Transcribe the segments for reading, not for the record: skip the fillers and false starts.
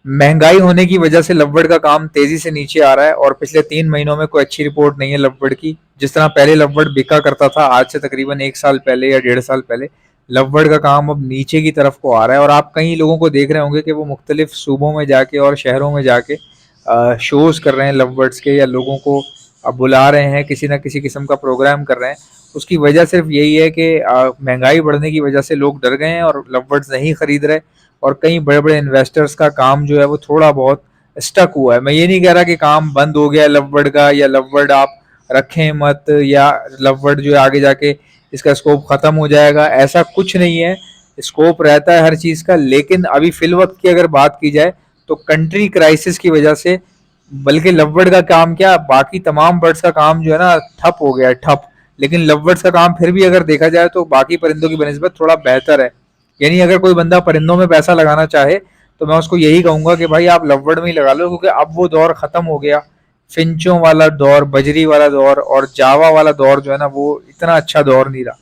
महंगाई होने की वजह से लवड़ का काम तेजी से नीचे आ रहा है और पिछले 3 महीनों में कोई अच्छी रिपोर्ट नहीं है लवड़ की। जिस तरह पहले लवड़ बिका करता था आज से तकरीबन 1 साल पहले या 1.5 साल पहले, लवड़ का काम अब नीचे की तरफ को आ रहा है। और आप कई लोगों को देख रहे होंगे कि वो मुख्तलिफ सूबों में जाके और शहरों में जाके शोज कर रहे हैं लववर्ड्स के, या लोगों को बुला रहे हैं, किसी ना किसी किस्म का प्रोग्राम कर रहे हैं। उसकी वजह सिर्फ यही है कि महंगाई बढ़ने की वजह से लोग डर गए हैं और लववर्ड्स नहीं खरीद रहे। और कई बड़े बड़े इन्वेस्टर्स का काम जो है वो थोड़ा बहुत स्टक हुआ है। मैं ये नहीं कह रहा कि काम बंद हो गया लववर्ड का, या लववर्ड आप रखें मत, या लववर्ड जो है आगे जाके इसका स्कोप खत्म हो जाएगा, ऐसा कुछ नहीं है। स्कोप रहता है हर चीज का, लेकिन अभी फिल वक्त की अगर बात की जाए तो कंट्री क्राइसिस की वजह से, बल्कि लववर्ड का काम क्या, बाकी तमाम बर्ड्स का काम जो है ना ठप हो गया है, ठप। लेकिन लववर्ड्स का काम फिर भी अगर देखा जाए तो बाकी परिंदों की बनिस्बत थोड़ा बेहतर है। यानी अगर कोई बंदा परिंदों में पैसा लगाना चाहे तो मैं उसको यही कहूंगा कि भाई आप लववर्ड में ही लगा लो, क्योंकि अब वो दौर खत्म हो गया। फिंचों वाला दौर, बजरी वाला दौर और जावा वाला दौर जो है ना, वो इतना अच्छा दौर नहीं रहा।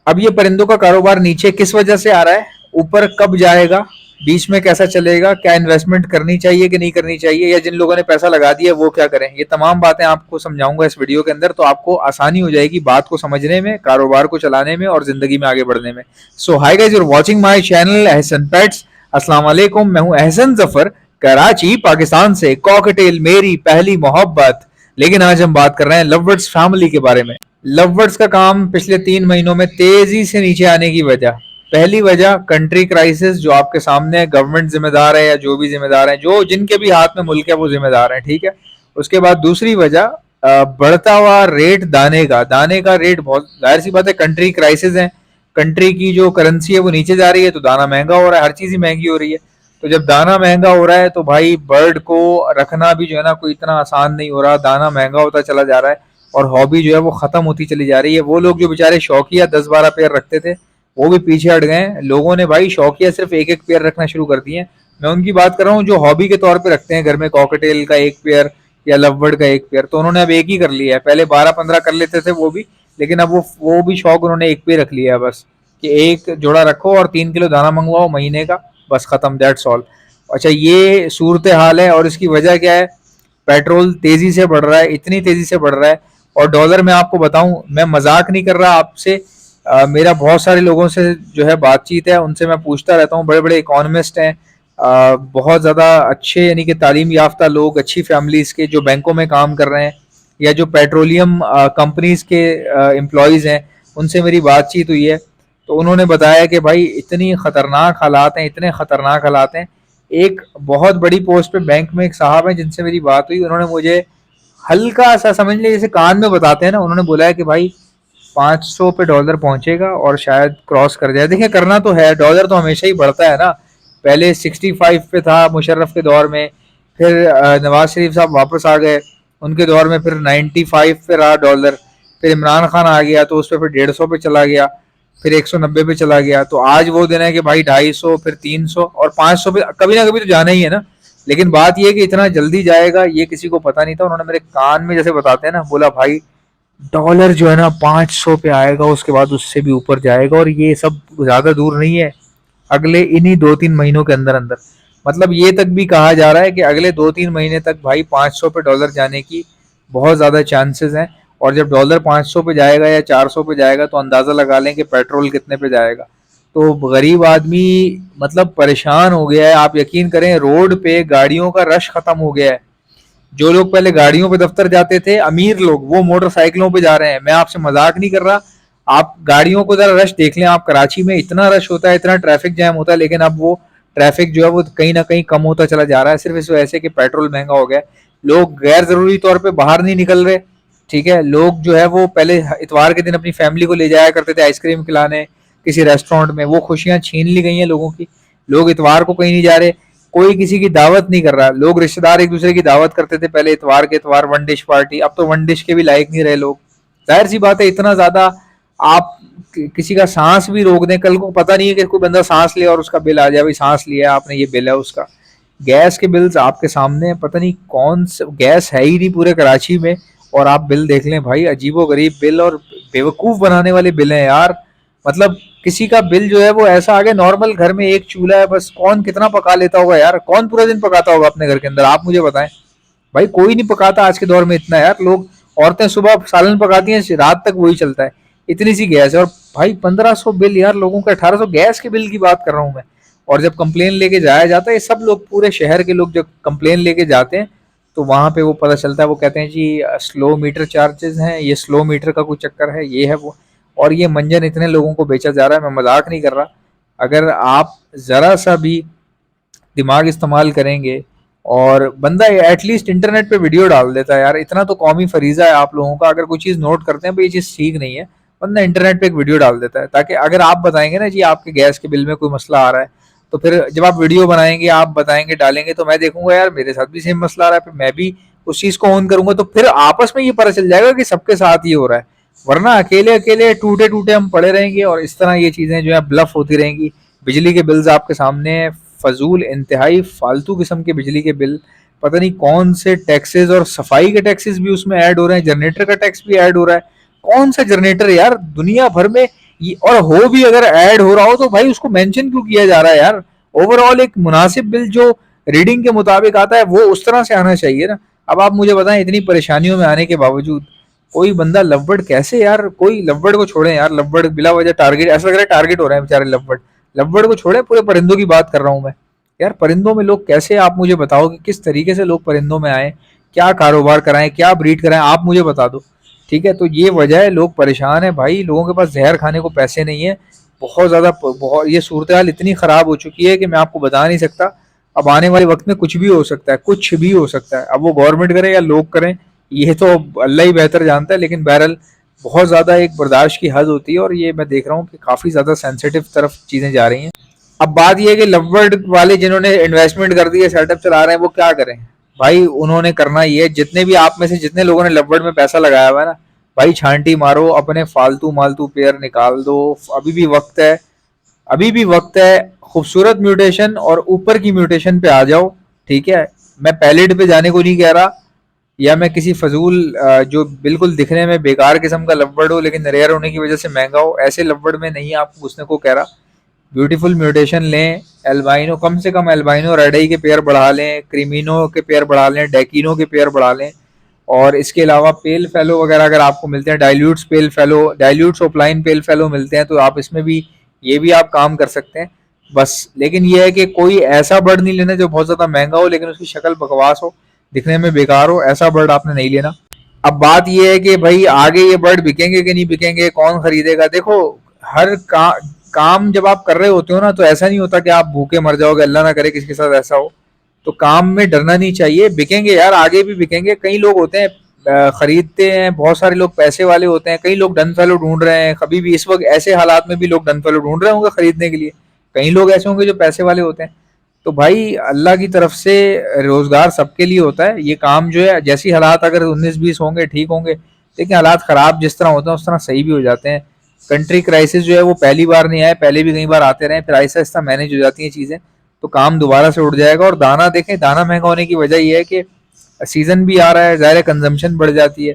अब ये परिंदों का कारोबार नीचे किस वजह से आ रहा है, ऊपर कब जाएगा, बीच में कैसा चलेगा, क्या इन्वेस्टमेंट करनी चाहिए कि नहीं करनी चाहिए, या जिन लोगों ने पैसा लगा दिया वो क्या करें, ये तमाम बातें आपको समझाऊंगा इस वीडियो के अंदर। तो आपको आसानी हो जाएगी बात को समझने में, कारोबार को चलाने में और जिंदगी में आगे बढ़ने में। So hi guys, you are watching my channel Ahsan pets. अस्सलाम वालेकुम, मैं हूं अहसन जफर, कराची पाकिस्तान से। कॉकटेल मेरी पहली मोहब्बत। लेकिन आज हम बात कर रहे हैं लववर्ड्स फैमिली के बारे में। लववर्ड्स का काम पिछले 3 महीनों में तेजी से नीचे आने की वजह, पहली वजह कंट्री क्राइसिस जो आपके सामने है, गवर्नमेंट जिम्मेदार है या जो भी जिम्मेदार है, जो जिनके भी हाथ में मुल्क है वो जिम्मेदार है, ठीक है। उसके बाद दूसरी वजह बढ़ता हुआ रेट दाने का रेट, बहुत जाहिर सी बात है कंट्री क्राइसिस है, कंट्री की जो करेंसी है वो नीचे जा रही है तो दाना महंगा हो रहा है, हर चीज ही महंगी हो रही है। तो जब दाना महंगा हो रहा है तो भाई बर्ड को रखना भी जो है ना कोई इतना आसान नहीं हो रहा, दाना महंगा होता चला जा रहा है और हॉबी जो है वो खत्म होती चली जा रही है। वो लोग जो बेचारे शौकिया 10-12 पेयर रखते थे वो भी पीछे हट गए। लोगों ने भाई शौकिया सिर्फ एक एक पेयर रखना शुरू कर दिए। मैं उनकी बात कर रहा हूँ जो हॉबी के तौर पे रखते हैं घर में, कॉकटेल का एक पेयर या लवबर्ड का एक पेयर, तो उन्होंने अब एक ही कर लिया है। पहले 12-15 कर लेते थे वो भी, लेकिन अब वो भी शौक उन्होंने एक पे रख लिया है बस, कि एक जोड़ा रखो और 3 किलो दाना मंगवाओ महीने का, बस खत्म, दैट्स ऑल। अच्छा, ये सूरत हाल है और इसकी वजह क्या है, पेट्रोल तेजी से बढ़ रहा है, इतनी तेजी से बढ़ रहा है। और डॉलर में आपको बताऊं, मैं मजाक नहीं कर रहा आपसे, मेरा बहुत सारे लोगों से जो है बातचीत है, उनसे मैं पूछता रहता हूँ, बड़े बड़े इकोनॉमिस्ट हैं, बहुत ज़्यादा अच्छे यानी कि तालीम याफ्ता लोग, अच्छी फैमिलीज के जो बैंकों में काम कर रहे हैं या जो पेट्रोलियम कंपनीज के एम्प्लॉयज़ हैं, उनसे मेरी बातचीत हुई है। तो उन्होंने बताया कि भाई इतनी ख़तरनाक हालात हैं, इतने ख़तरनाक हालात हैं। एक बहुत बड़ी पोस्ट पे बैंक में एक साहब हैं जिनसे मेरी बात हुई, उन्होंने मुझे हल्का सा, समझ लीजिए जैसे कान में बताते हैं ना, उन्होंने बोला है कि भाई 500 पे डॉलर पहुंचेगा और शायद क्रॉस कर जाए। देखिए करना तो है, डॉलर तो हमेशा ही बढ़ता है ना। पहले 65 पे था मुशर्रफ के दौर में, फिर नवाज शरीफ साहब वापस आ गए, उनके दौर में फिर 95 पे रहा डॉलर, फिर इमरान खान आ गया तो उस पर फिर 150 पे चला गया, फिर 190 पे चला गया। तो आज वो दिन है कि भाई 250, फिर 300 और 500 पे कभी ना कभी तो जाना ही है ना। लेकिन बात यह है कि इतना जल्दी जाएगा ये किसी को पता नहीं था। उन्होंने मेरे कान में जैसे बताते हैं ना, बोला भाई डॉलर जो है ना 500 पे आएगा, उसके बाद उससे भी ऊपर जाएगा, और ये सब ज्यादा दूर नहीं है, अगले इन्हीं 2-3 महीनों के अंदर अंदर। मतलब ये तक भी कहा जा रहा है कि अगले 2-3 महीने तक भाई 500 पे डॉलर जाने की बहुत ज्यादा चांसेस हैं। और जब डॉलर 500 पे जाएगा या 400 पे जाएगा तो अंदाजा लगा लें कि पेट्रोल कितने पे जाएगा। तो गरीब आदमी मतलब परेशान हो गया है। आप यकीन करें, रोड पे गाड़ियों का रश खत्म हो गया है। जो लोग पहले गाड़ियों पे दफ्तर जाते थे, अमीर लोग, वो मोटरसाइकिलों पे जा रहे हैं। मैं आपसे मजाक नहीं कर रहा, आप गाड़ियों को जरा रश देख लें। आप कराची में इतना रश होता है, इतना ट्रैफिक जैम होता है, लेकिन अब वो ट्रैफिक जो है वो कहीं ना कहीं कम होता चला जा रहा है, सिर्फ इस वजह से कि पेट्रोल महंगा हो गया है। लोग गैर जरूरी तौर पे बाहर नहीं निकल रहे, ठीक है। लोग जो है वो पहले इतवार के दिन अपनी फैमिली को ले जाया करते थे आइसक्रीम खिलाने किसी रेस्टोरेंट में, वो खुशियां छीन ली गई हैं लोगों की। लोग इतवार को कहीं नहीं जा रहे, कोई किसी की दावत नहीं कर रहा। लोग रिश्तेदार एक दूसरे की दावत करते थे पहले इतवार के इतवार, वन डिश पार्टी, अब तो वन डिश के भी लायक नहीं रहे लोग। जाहिर सी बात है, इतना ज्यादा आप किसी का सांस भी रोक दें, कल को पता नहीं है कि कोई बंदा सांस लिया और उसका बिल आ जाए, भाई सांस लिया आपने, ये बिल है उसका। गैस के बिल्स आपके सामने, पता नहीं कौन सा गैस है ही नहीं पूरे कराची में, और आप बिल देख लें भाई, अजीबो गरीब बिल और बेवकूफ बनाने वाले बिल हैं यार। मतलब किसी का बिल जो है वो ऐसा आ गया, नॉर्मल घर में एक चूल्हा है बस, कौन कितना पका लेता होगा यार, कौन पूरा दिन पकाता होगा अपने घर के अंदर, आप मुझे बताएं। भाई कोई नहीं पकाता आज के दौर में इतना यार, लोग औरतें सुबह सालन पकाती हैं, रात तक वही चलता है, इतनी सी गैस है। और भाई 1500 बिल यार लोगों का, 1800 गैस के बिल की बात कर रहा हूँ मैं। और जब कंप्लेन लेके जाया जाता है, ये सब लोग पूरे शहर के लोग जब कंप्लेन लेके जाते हैं, तो वहां पे वो पता चलता है, वो कहते हैं जी स्लो मीटर चार्जेस हैं, ये स्लो मीटर का कोई चक्कर है, ये है वो। और ये मंजन इतने लोगों को बेचा जा रहा है, मैं मजाक नहीं कर रहा। अगर आप जरा सा भी दिमाग इस्तेमाल करेंगे, और बंदा एटलीस्ट इंटरनेट पे वीडियो डाल देता है यार, इतना तो कौमी फरीजा है आप लोगों का, अगर कोई चीज़ नोट करते हैं भाई ये चीज़ ठीक नहीं है, बंदा इंटरनेट पे एक वीडियो डाल देता है, ताकि अगर आप बताएंगे ना जी आपके गैस के बिल में कोई मसला आ रहा है, तो फिर जब आप वीडियो बनाएंगे, आप बताएंगे, डालेंगे, तो मैं देखूंगा यार मेरे साथ भी सेम मसला आ रहा है, फिर मैं भी उस चीज़ को ऑन करूंगा, तो फिर आपस में ये पता चल जाएगा कि सबके साथ ये हो रहा है। वरना अकेले अकेले टूटे टूटे हम पड़े रहेंगे, और इस तरह ये चीज़ें जो है ब्लफ होती रहेंगी। बिजली के बिल्स आपके सामने, फजूल इंतहाई फालतू किस्म के बिजली के बिल, पता नहीं कौन से टैक्सेस, और सफाई के टैक्सेस भी उसमें ऐड हो रहे हैं, जनरेटर का टैक्स भी ऐड हो रहा है। कौन सा जनरेटर यार दुनिया भर में ये, और हो भी अगर ऐड हो रहा हो तो भाई उसको मेंशन क्यों किया जा रहा है यार। ओवरऑल एक मुनासिब बिल जो रीडिंग के मुताबिक आता है वो उस तरह से आना चाहिए ना। अब आप मुझे बताएं, इतनी परेशानियों में आने के बावजूद कोई बंदा लव्वड़ कैसे यार, कोई लव्वड़ को छोड़े यार, लव्वड़ बिला वजह टारगेट, ऐसा लग रहा है टारगेट हो रहे हैं बेचारे लव्वड़। लव्वड़ को छोड़े, पूरे परिंदों की बात कर रहा हूँ मैं। यार परिंदों में लोग कैसे, आप मुझे बताओ कि किस तरीके से लोग परिंदों में आए, क्या कारोबार कराएं, क्या ब्रीड कराएं, आप मुझे बता दो। ठीक है, तो ये वजह है, लोग परेशान है भाई, लोगों के पास जहर खाने को पैसे नहीं है। बहुत ज्यादा, बहुत ये सूरत हाल इतनी खराब हो चुकी है कि मैं आपको बता नहीं सकता। अब आने वाले वक्त में कुछ भी हो सकता है, कुछ भी हो सकता है। अब वो गवर्नमेंट करे या लोग करें, ये तो अल्लाह ही बेहतर जानता है, लेकिन बहरहाल बहुत ज्यादा एक बर्दाश्त की हद होती है, और ये मैं देख रहा हूँ कि काफी ज्यादा सेंसिटिव तरफ चीजें जा रही हैं। अब बात ये है कि लववर्ड वाले जिन्होंने इन्वेस्टमेंट कर दी है, सेटअप चला रहे हैं, वो क्या करें भाई। उन्होंने करना ये, जितने भी आप में से जितने लोगों ने लववर्ड में पैसा लगाया हुआ है ना, भाई छांटी मारो, अपने फालतू मालतू पेयर निकाल दो। अभी भी वक्त है, अभी भी वक्त है। खूबसूरत म्यूटेशन और ऊपर की म्यूटेशन पे आ जाओ। ठीक है, मैं पैलेट पे जाने को नहीं कह रहा, या मैं किसी फजूल जो बिल्कुल दिखने में बेकार किस्म का लववर्ड हो लेकिन रेयर होने की वजह से महंगा हो, ऐसे लववर्ड में नहीं आपको घुसने को कह रहा। ब्यूटीफुल म्यूटेशन लें, एल्बाइनो, कम से कम एल्बाइनो रेडई के पेयर बढ़ा लें, क्रीमिनो के पेयर बढ़ा लें, डेकिनो के पेयर बढ़ा लें। और इसके अलावा पेल फेलो वगैरह अगर आपको मिलते हैं, dilutes pale fallow, dilutes opaline pale fallow मिलते हैं, तो आप इसमें भी, ये भी आप काम कर सकते हैं। बस लेकिन ये है कि कोई ऐसा बर्ड नहीं लेना जो बहुत ज़्यादा महंगा हो लेकिन उसकी शक्ल बकवास हो, दिखने में बेकार हो, ऐसा बर्ड आपने नहीं लेना। अब बात ये है कि भाई आगे ये बर्ड बिकेंगे कि नहीं बिकेंगे, कौन खरीदेगा। देखो, हर काम जब आप कर रहे होते हो ना, तो ऐसा नहीं होता कि आप भूखे मर जाओगे, अल्लाह ना करे किसी के साथ ऐसा हो। तो काम में डरना नहीं चाहिए, बिकेंगे यार, आगे भी बिकेंगे। कई लोग होते हैं खरीदते हैं, बहुत सारे लोग पैसे वाले होते हैं, कई लोग डन फेलो ढूंढ रहे हैं, कभी भी इस वक्त ऐसे हालात में भी लोग डन फेलो ढूंढ रहे होंगे खरीदने के लिए। कई लोग ऐसे होंगे जो पैसे वाले होते हैं। तो भाई अल्लाह की तरफ से रोजगार सबके लिए होता है। ये काम जो है, जैसी हालात अगर 19-20 होंगे ठीक होंगे, लेकिन हालात खराब जिस तरह होते हैं उस तरह सही भी हो जाते हैं। कंट्री क्राइसिस जो है वो पहली बार नहीं आया, पहले भी कई बार आते रहे, फिर आहिस्ता आहिस्ता मैनेज हो जाती हैं चीज़ें, तो काम दोबारा से उठ जाएगा। और दाना देखें, दाना महंगा होने की वजह यह है कि सीजन भी आ रहा है, ज़ाहिर कंजम्पशन बढ़ जाती है।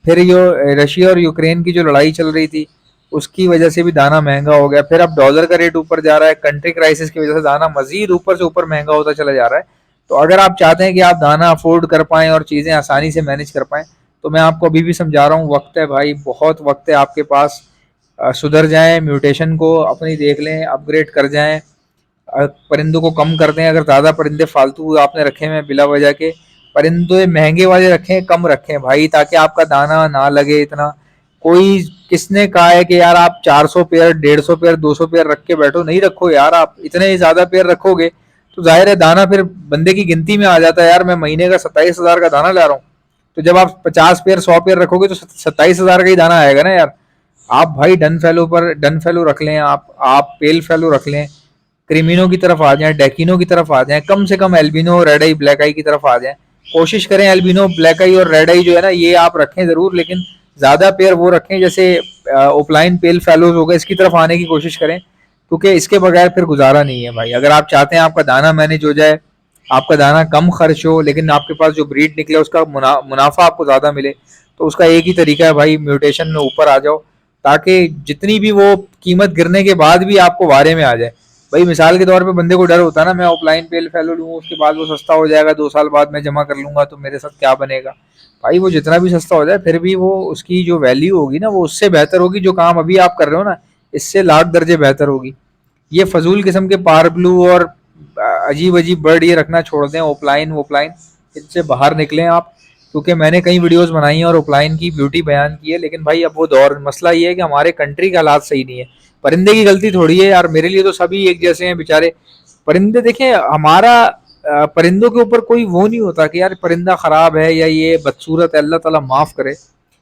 फिर जो रशिया और यूक्रेन की जो लड़ाई चल रही थी, उसकी वजह से भी दाना महंगा हो गया। फिर अब डॉलर का रेट ऊपर जा रहा है, कंट्री क्राइसिस की वजह से दाना मजीद ऊपर से ऊपर महंगा होता चला जा रहा है। तो अगर आप चाहते हैं कि आप दाना अफोर्ड कर पाएँ और चीज़ें आसानी से मैनेज कर पाएँ, तो मैं आपको अभी भी समझा रहा हूँ, वक्त है भाई, बहुत वक्त है आपके पास। सुधर जाएं, म्यूटेशन को अपनी देख लें, अपग्रेड कर जाएं, परिंदों को कम कर दें। अगर ज़्यादा परिंदे फालतू आपने रखे हुए बिला वजह के, परिंदे महंगे वाले रखें, कम रखें भाई, ताकि आपका दाना ना लगे इतना। कोई किसने कहा है कि यार आप 400 पेयर, 150 पेयर, 200 पेयर रख के बैठो, नहीं रखो यार। आप इतने ज़्यादा पेयर रखोगे तो जाहिर है दाना फिर बंदे की गिनती में आ जाता है। यार मैं महीने का 27,000 का दाना ला रहा हूँ, तो जब आप 50 पेयर, 100 पेयर रखोगे तो 27,000 का ही दाना आएगा ना यार। आप भाई डन फेलो पर डन फेलो रख लें, आप पेल फेलो रख लें, क्रिमिनो की तरफ आ जाएं, डेकिनो की तरफ आ जाएं, कम से कम एल्बिनो, रेड आई, ब्लैक आई की तरफ आ जाएं। कोशिश करें एल्बिनो, ब्लैक आई और रेड आई जो है ना, ये आप रखें जरूर, लेकिन ज्यादा पेयर वो रखें जैसे ओपलाइन पेल फेलोज हो गए, इसकी तरफ आने की कोशिश करें, क्योंकि इसके बगैर फिर गुजारा नहीं है भाई। अगर आप चाहते हैं आपका दाना मैनेज हो जाए, आपका दाना कम खर्च हो, लेकिन आपके पास जो ब्रीड निकले उसका मुनाफा आपको ज्यादा मिले, तो उसका एक ही तरीका है भाई, म्यूटेशन में ऊपर आ जाओ। ताकि जितनी भी वो कीमत गिरने के बाद भी आपको वारे में आ जाए। भाई मिसाल के तौर पे बंदे को डर होता है ना, मैं ऑफलाइन पे फैलो लूँ उसके बाद वो सस्ता हो जाएगा, 2 साल बाद मैं जमा कर लूंगा तो मेरे साथ क्या बनेगा। भाई वो जितना भी सस्ता हो जाए फिर भी वो उसकी जो वैल्यू होगी ना वो उससे बेहतर होगी, जो काम अभी आप कर रहे हो ना इससे लाख दर्जे बेहतर होगी। ये फजूल किस्म के पार ब्लू और अजीब अजीब बर्ड ये रखना छोड़ दें, ऑफलाइन ऑफलाइन इनसे बाहर निकलें आप। क्योंकि मैंने कई वीडियोस बनाई हैं और ऑफलाइन की ब्यूटी बयान की है, लेकिन भाई अब वो दौर, मसला ये है कि हमारे कंट्री के हालात सही नहीं है। परिंदे की गलती थोड़ी है यार, मेरे लिए तो सभी एक जैसे हैं बेचारे। परिंदे देखें हमारा परिंदों के ऊपर कोई वो नहीं होता कि यार परिंदा खराब है या ये बदसूरत है, अल्लाह ताला माफ करे।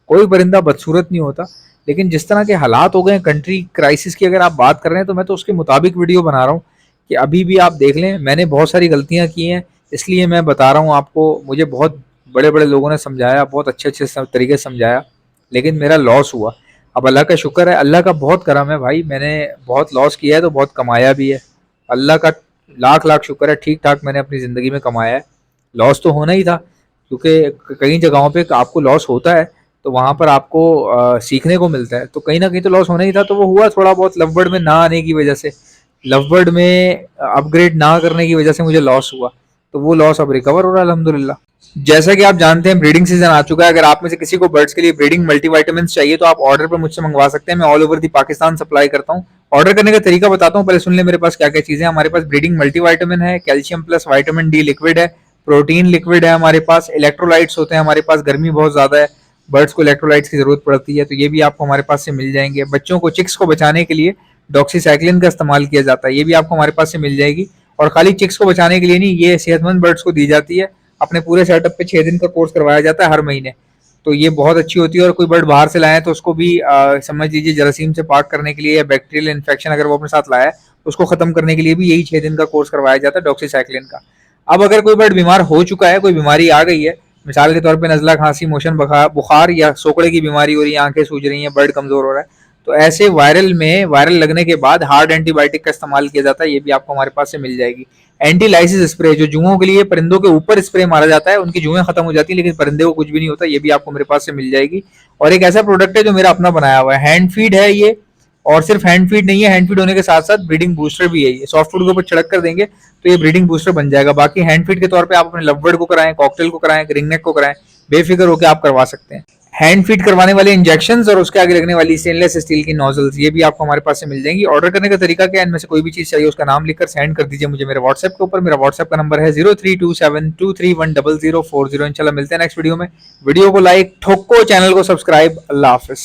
कोई परिंदा बदसूरत नहीं होता, लेकिन जिस तरह के हालात हो गए कंट्री क्राइसिस की अगर आप बात कर रहे हैं तो मैं तो उसके मुताबिक वीडियो बना रहा हूँ कि अभी भी आप देख लें मैंने बहुत सारी गलतियां की हैं, इसलिए मैं बता रहा हूँ आपको। मुझे बहुत बड़े बड़े लोगों ने समझाया, बहुत अच्छे अच्छे तरीके से समझाया, लेकिन मेरा लॉस हुआ। अब अल्लाह का शुक्र है, अल्लाह का बहुत करम है भाई, मैंने बहुत लॉस किया है तो बहुत कमाया भी है। अल्लाह का लाख लाख शुक्र है, ठीक ठाक मैंने अपनी ज़िंदगी में कमाया है। लॉस तो होना ही था, क्योंकि कई जगहों पे आपको लॉस होता है तो वहाँ पर आपको सीखने को मिलता है, तो कहीं ना कहीं तो लॉस होना ही था। तो वो हुआ थोड़ा बहुत, लवबर्ड में ना आने की वजह से, लवबर्ड में अपग्रेड ना करने की वजह से मुझे लॉस हुआ। तो वो लॉस अब रिकवर हो रहा है अल्हम्दुलिल्लाह। जैसा कि आप जानते हैं ब्रीडिंग सीजन आ चुका है। अगर आप में से किसी को बर्ड्स के लिए ब्रीडिंग मल्टीविटामिन चाहिए तो आप ऑर्डर पर मुझसे मंगवा सकते हैं। मैं all over the Pakistan supply करता हूँ। ऑर्डर करने का तरीका बताता हूँ, पहले सुन ले मेरे पास क्या क्या चीजें हैं। हमारे पास ब्रीडिंग मल्टीविटामिन है, calcium plus vitamin D liquid है, प्रोटीन लिक्विड है हमारे पास, इलेक्ट्रोलाइट्स होते हैं हमारे पास, गर्मी बहुत ज्यादा है, बर्ड्स को इलेक्ट्रोलाइट्स की जरूरत पड़ती है, तो ये भी आपको हमारे पास से मिल जाएंगे। बच्चों को, चिक्स को बचाने के लिए डॉक्सीसाइक्लिन का इस्तेमाल किया जाता है, ये भी आपको हमारे पास से मिल जाएगी। और खाली चिक्स को बचाने के लिए नहीं, ये सेहतमंद बर्ड्स को दी जाती है। अपने पूरे सेटअप पे 6 दिन का कोर्स करवाया जाता है हर महीने, तो ये बहुत अच्छी होती है। और कोई बर्ड बाहर से लाए तो उसको भी समझ लीजिए जरासीम से पाक करने के लिए, या बैक्टीरियल इन्फेक्शन अगर वो अपने साथ लाया है तो उसको खत्म करने के लिए भी यही 6 दिन का कोर्स करवाया जाता है डॉक्सीसाइक्लिन का। अब अगर कोई बर्ड बीमार हो चुका है, कोई बीमारी आ गई है, मिसाल के तौर पे नजला, खांसी, मोशन, बुखार या सोकड़े की बीमारी हो रही है, आंखें सूज रही हैं, बर्ड कमजोर हो रहा है, तो ऐसे वायरल लगने के बाद हार्ड एंटीबायोटिक का इस्तेमाल किया जाता है, ये भी आपको हमारे पास से मिल जाएगी। एंटीलाइसिस स्प्रे, जो जुओं के लिए परिंदों के ऊपर स्प्रे मारा जाता है, उनकी जुएं खत्म हो जाती है लेकिन परिंदे को कुछ भी नहीं होता, ये भी आपको मेरे पास से मिल जाएगी। और एक ऐसा प्रोडक्ट है जो मेरा अपना बनाया हुआ है, हैंड फीड है ये। और सिर्फ हैंड फीड नहीं है, हैंड फीड होने के साथ साथ ब्रीडिंग बूस्टर भी है। ये सॉफ्ट फूड के ऊपर छिड़क कर देंगे तो ये ब्रीडिंग बूस्टर बन जाएगा। बाकी हैंड फीड के तौर पे आप अपने लवबर्ड को कराएं, कॉकटेल को कराएं, रिंगनेक को कराएं, बेफिक्र होकर आप करवा सकते हैं। हैंड फीड करवाने वाले इंजेक्शंस और उसके आगे लगने वाली स्टेनलेस स्टील की नोजल्स, ये भी आपको हमारे पास से मिल जाएंगी। ऑर्डर करने का तरीका क्या है, इनमें से कोई भी चीज चाहिए उसका नाम लिखकर सेंड कर दीजिए मुझे मेरे व्हाट्सएप के ऊपर। मेरा व्हाट्सएप का नंबर है 032723100040। इंशाल्लाह मिलते हैं नेक्स्ट वीडियो में। वीडियो को लाइक ठोको, चैनल को सब्सक्राइब। अल्लाह हाफिज।